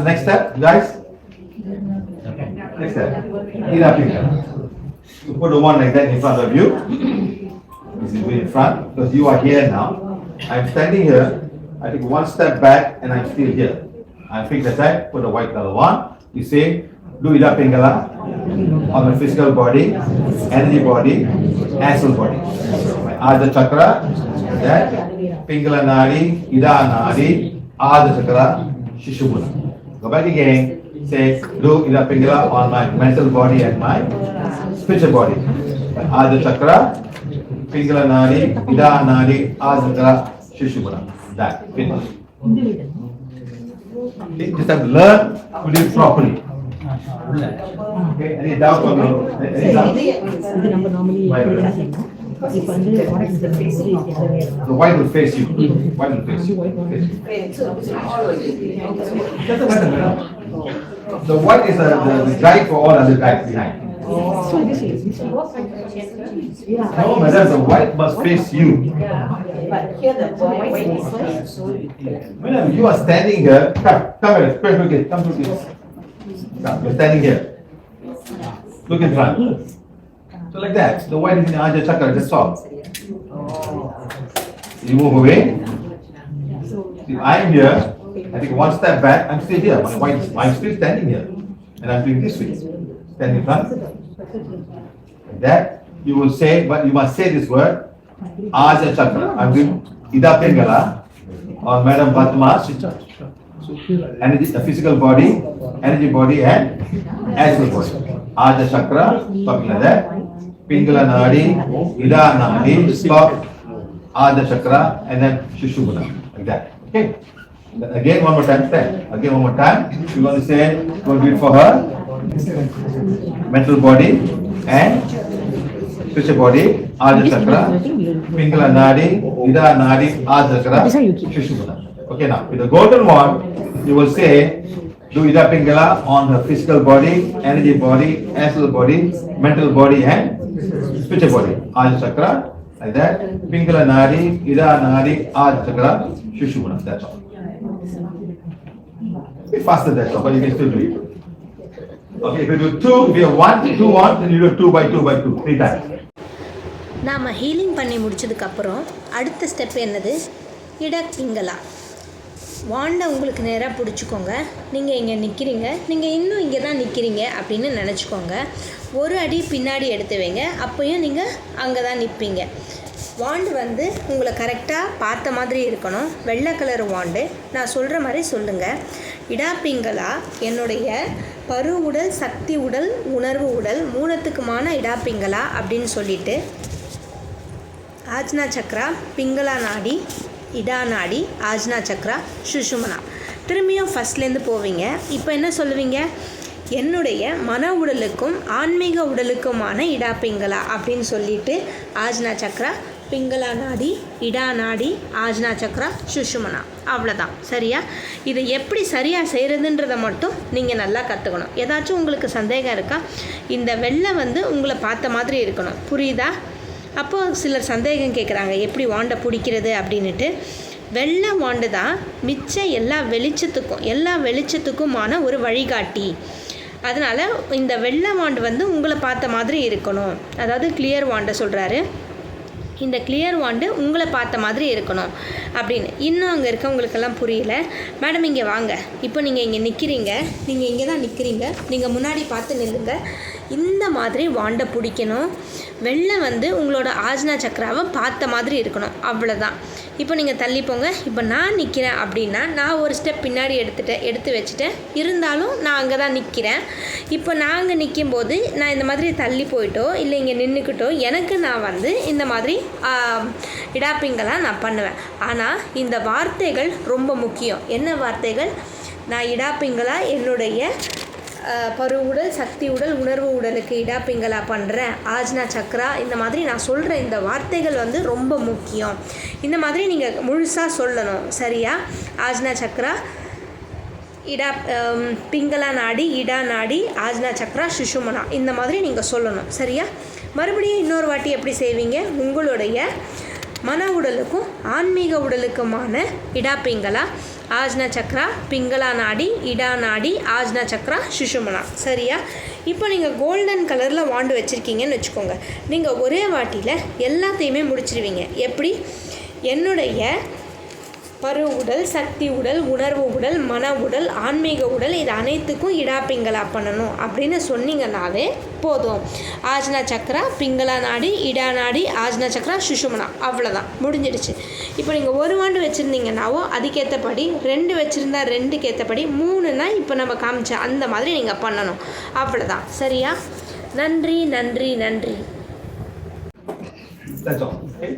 Next step, guys. Next step. Ida Pingala. You put the one like that in front of you. This is in front because you are here now. I'm standing here. I take one step back and I'm still here. I fix the side, put the white color one. You say, do Ida Pingala on the physical body, energy body, astral body. My Adha Chakra, that Pingala Nadi, Ida Nadi, Adha Chakra, Shishubuna. Go back again, say, do Ida Pingala on my mental body and my spiritual body. Adha Chakra, Pingala Nadi, Ida Nadi, Adha Chakra, Shishubuna. That, finish. Okay, just have to learn to do it properly. Okay, any doubt on any doubt? The white will face you. White will face you. The white is the guide for all other guides behind. No, madam, the white must face you. But here the white is Madam, you are standing here. Come here. Come to this. Come, you're standing here. Look in front. So like that. The white is in the Ajna Chakra. That's all. You move away. See, I am here. I take one step back. I'm still here. I'm still standing here. And I'm doing this way. Stand in front. Like that. You will say, but you must say this word. Ajna Chakra. I'm doing Ida Pingala on Madam Padma's energy, the physical body, energy body, and astral body. Ajna Chakra, talking like that. Pingala Nadi, Ida Nadi, stop. Ajna Chakra, and then Shishubuna. Like that. Okay? Again, one more time. Stand. Again, one more time. You're going to say, you're going to do it for her. Mental body and spiritual body, Ajna Chakra, Pingala Nadi, Ida Nadi, Ajna Chakra, Shishubuna. Okay, now with the golden one, you will say, do Ida Pingala on her physical body, energy body, astral body, mental body, and spiritual body. Ajna Chakra, like that. Pingala Nadi, Ida Nadi, Ajna Chakra, Shishubuna. That's all. Be faster, that's all, but you can still do it. Okay, if you do 2, if you have 1, 2, 1, then you do 2 by 2 by 2, 3 times. நாம் healing பண்ணி முடிச்சதுக்கப்புறம் அடுத்த step என்னது? இட பிங்களா. வாண்டை உங்களுக்கு நேராக பிடிச்சிக்கோங்க. நீங்கள் இங்கே நிற்கிறீங்க, நீங்கள் இன்னும் இங்கே தான் நிற்கிறீங்க அப்படின்னு நினச்சிக்கோங்க. ஒரு அடி பின்னாடி எடுத்து வைங்க, அப்போயும் நீங்கள் அங்கே தான் நிற்பீங்க. வாண்டு வந்து உங்களை கரெக்டாக பார்த்த மாதிரி இருக்கணும். வெள்ளை கலர் வாண்டு. நான் சொல்கிற மாதிரி சொல்லுங்கள். இடா பிங்களா என்னுடைய பரு உடல், சக்தி உடல், உணர்வு உடல், மூலத்துக்குமான இடா பிங்களா அப்படின்னு சொல்லிவிட்டு ஆஜ்னா சக்ரா, பிங்களா நாடி, இடா நாடி, ஆஜ்னா சக்ரா, சுஷுமனா. திரும்பியும் ஃபஸ்ட்லேருந்து போவீங்க. இப்போ என்ன சொல்லுவீங்க? என்னுடைய மன உடலுக்கும் ஆன்மீக உடலுக்குமான இடா பிங்களா அப்படின்னு சொல்லிட்டு ஆஜ்னா சக்ரா, பிங்களா நாடி, இடா நாடி, ஆஜ்னா சக்ரா, சுஷுமனா. அவ்வளோதான். சரியா? இதை எப்படி சரியாக செய்கிறதுன்றதை மட்டும் நீங்கள் நல்லா கற்றுக்கணும். ஏதாச்சும் உங்களுக்கு சந்தேகம் இருக்கா? இந்த வெள்ளை வந்து உங்களை பார்த்த மாதிரி இருக்கணும். புரியுதா? அப்போது சிலர் சந்தேகம் கேட்குறாங்க, எப்படி வாண்டை பிடிக்கிறது அப்படின்ட்டு. வெள்ளை வாண்டு தான் மிச்ச எல்லா வெளிச்சத்துக்குமான ஒரு வழிகாட்டி. அதனால் இந்த வெள்ளை வாண்டு வந்து உங்களை பார்த்த மாதிரி இருக்கணும். அதாவது கிளியர் வாண்டை சொல்கிறாரு. இந்த கிளியர் வாண்டு உங்களை பார்த்த மாதிரி இருக்கணும் அப்படின்னு. இன்னும் அங்கே இருக்கவங்களுக்கெல்லாம் புரியல. மேடம் இங்கே வாங்க, இப்போ நீங்கள் இங்கே நிற்கிறீங்க, நீங்கள் இங்கே தான் நிற்கிறீங்க, நீங்கள் முன்னாடி பார்த்து நில்லுங்க. இந்த மாதிரி வாண்டை பிடிக்கணும். வெள்ளை வந்து உங்களோட ஆஜ்னா சக்ராவை பார்த்த மாதிரி இருக்கணும். அவ்வளோதான். இப்போ நீங்கள் தள்ளி போங்க. இப்போ நான் நிற்கிறேன் அப்படின்னா நான் ஒரு ஸ்டெப் பின்னாடி எடுத்து வச்சுட்டேன். இருந்தாலும் நான் அங்கே தான் நிற்கிறேன். இப்போ நாங்கள் நிற்கும்போது நான் இந்த மாதிரி தள்ளி போயிட்டோ இல்லை இங்கே நின்றுக்கிட்டோ எனக்கு நான் வந்து இந்த மாதிரி இடாப்பிங்கெல்லாம் நான் பண்ணுவேன். ஆனால் இந்த வார்த்தைகள் ரொம்ப முக்கியம். என்ன வார்த்தைகள்? நான் இடாப்பிங்களா என்னுடைய பரு உடல், சக்தி உடல், உணர்வு உடலுக்கு இடா பிங்களா பண்ணுறேன், ஆஜ்னா சக்ரா, இந்த மாதிரி நான் சொல்கிற இந்த வார்த்தைகள் வந்து ரொம்ப முக்கியம். இந்த மாதிரி நீங்கள் முழுசாக சொல்லணும். சரியா? ஆஜ்னா சக்ரா, இடா பிங்களா நாடி, இடா நாடி, ஆஜ்னா சக்ரா, சுஷுமனா, இந்த மாதிரி நீங்கள் சொல்லணும். சரியா? மறுபடியும் இன்னொரு வாட்டி எப்படி செய்வீங்க? உங்களுடைய மன உடலுக்கும் ஆன்மீக உடலுக்குமான இடா பிங்களா, ஆஜ்னா சக்ரா, பிங்களா நாடி, இடா நாடி, ஆஜ்னா சக்ரா, சுஷுமனா. சரியா? இப்போ நீங்கள் கோல்டன் கலரில் வாண்டு வச்சுருக்கீங்கன்னு வச்சுக்கோங்க. நீங்கள் ஒரே வாட்டியில் எல்லாத்தையுமே முடிச்சிருவீங்க. எப்படி? என்னுடைய பரு உடல், சக்தி உடல், உணர்வு உடல், மன உடல், ஆன்மீக உடல், இது அனைத்துக்கும் இடா பிங்களா பண்ணணும் அப்படின்னு சொன்னீங்கன்னாலே போதும். ஆஜ்னா சக்ரா, பிங்களா நாடி, இடா நாடி, ஆஜ்னா சக்ரா, சுஷுமனா, அவ்வளோதான், முடிஞ்சிடுச்சு. இப்போ நீங்கள் ஒரு வாண்டு வச்சுருந்தீங்கன்னாவோ அதுக்கேற்றபடி, 2 வச்சுருந்தா 2க்கு ஏற்றபடி, 3னா இப்போ நம்ம காமிச்ச அந்த மாதிரி நீங்கள் பண்ணணும். அவ்வளோதான். சரியா? நன்றி நன்றி நன்றி. That's all. Okay?